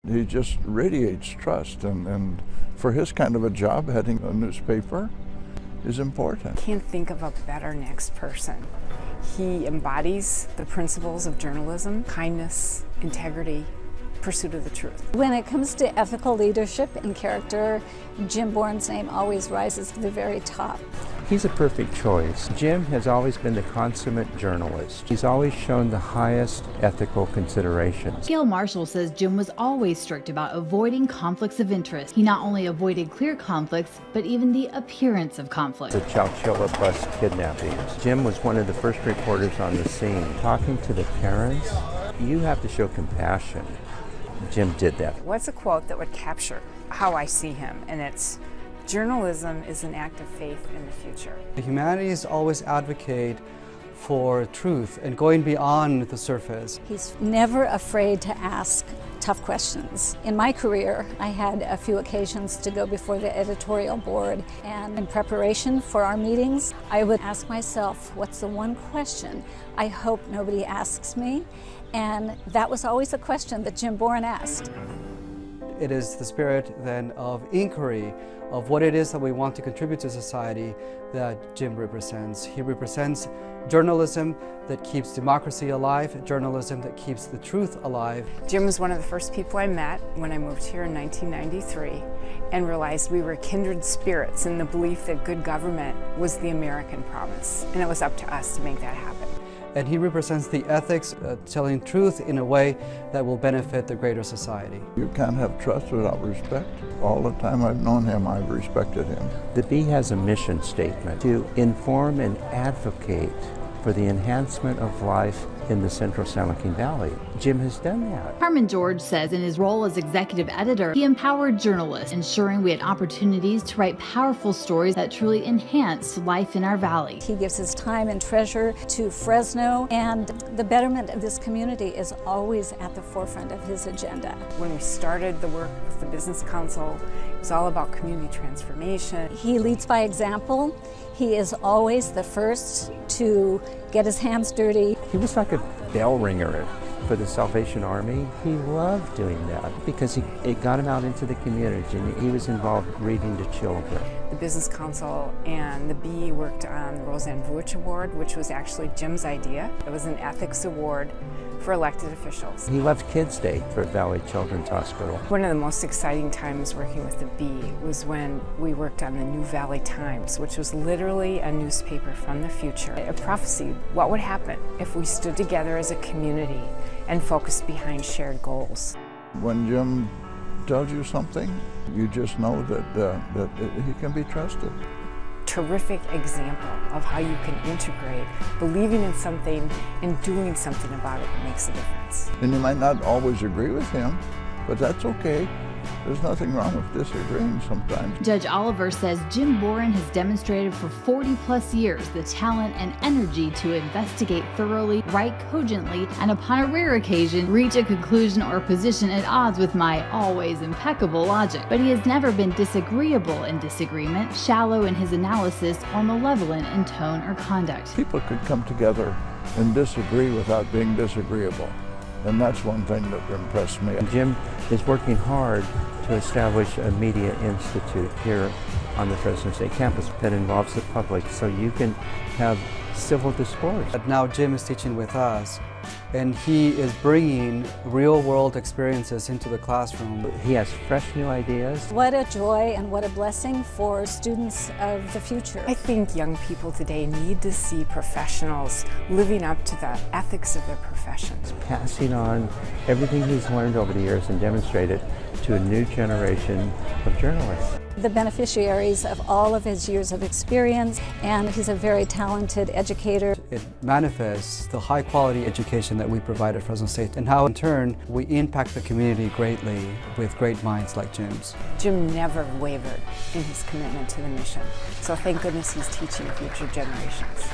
He just radiates trust, and for his kind of a job, heading a newspaper is important. Can't think of a better next person. He embodies the principles of journalism: kindness, integrity, pursuit of the truth. When it comes to ethical leadership and character, Jim Boren's name always rises to the very top. He's a perfect choice. Jim has always been the consummate journalist. He's always shown the highest ethical considerations. Gail Marshall says Jim was always strict about avoiding conflicts of interest. He not only avoided clear conflicts, but even the appearance of conflict. The Chowchilla bus kidnappings. Jim was one of the first reporters on the scene. Talking to the parents, you have to show compassion. Jim did that. What's a quote that would capture how I see him? And it's, journalism is an act of faith in the future. The humanities always advocate for truth and going beyond the surface. He's never afraid to ask tough questions. In my career, I had a few occasions to go before the editorial board, and in preparation for our meetings, I would ask myself, what's the one question I hope nobody asks me? And that was always a question that Jim Boren asked. It is the spirit then of inquiry of what it is that we want to contribute to society that Jim represents. He represents journalism that keeps democracy alive, journalism that keeps the truth alive. Jim was one of the first people I met when I moved here in 1993 and realized we were kindred spirits in the belief that good government was the American promise, and it was up to us to make that happen. And he represents the ethics, telling truth in a way that will benefit the greater society. You can't have trust without respect. All the time I've known him, I've respected him. The Bee has a mission statement to inform and advocate for the enhancement of life in the Central San Joaquin Valley. Jim has done that. Harmon George says in his role as executive editor, he empowered journalists, ensuring we had opportunities to write powerful stories that truly enhanced life in our valley. He gives his time and treasure to Fresno, and the betterment of this community is always at the forefront of his agenda. When we started the work with the Business Council, it was all about community transformation. He leads by example. He is always the first to get his hands dirty. He was like a bell ringer for the Salvation Army. He loved doing that because it got him out into the community, and he was involved reading to children. The Business Council and the Bee worked on the Roseanne Vuich Award, which was actually Jim's idea. It was an ethics award for elected officials. He loved Kids Day for Valley Children's Hospital. One of the most exciting times working with the Bee was when we worked on the New Valley Times, which was literally a newspaper from the future. It prophesied what would happen if we stood together as a community and focused behind shared goals. When Jim tells you something, you just know that he can be trusted. Terrific example of how you can integrate believing in something and doing something about it makes a difference. And you might not always agree with him, but that's okay. There's nothing wrong with disagreeing sometimes. Judge Oliver says Jim Boren has demonstrated for 40+ years the talent and energy to investigate thoroughly, write cogently, and upon a rare occasion, reach a conclusion or position at odds with my always impeccable logic. But he has never been disagreeable in disagreement, shallow in his analysis, or malevolent in tone or conduct. People could come together and disagree without being disagreeable. And that's one thing that impressed me. Jim is working hard to establish a media institute here on the Fresno State campus that involves the public, so you can have civil discourse. But now Jim is teaching with us, and he is bringing real-world experiences into the classroom. He has fresh new ideas. What a joy and what a blessing for students of the future. I think young people today need to see professionals living up to the ethics of their professions. Passing on everything he's learned over the years and demonstrate it to a new generation of journalists. The beneficiaries of all of his years of experience, and he's a very talented educator. It manifests the high-quality education that we provide at Fresno State, and how in turn we impact the community greatly with great minds like Jim's. Jim never wavered in his commitment to the mission, so thank goodness he's teaching future generations.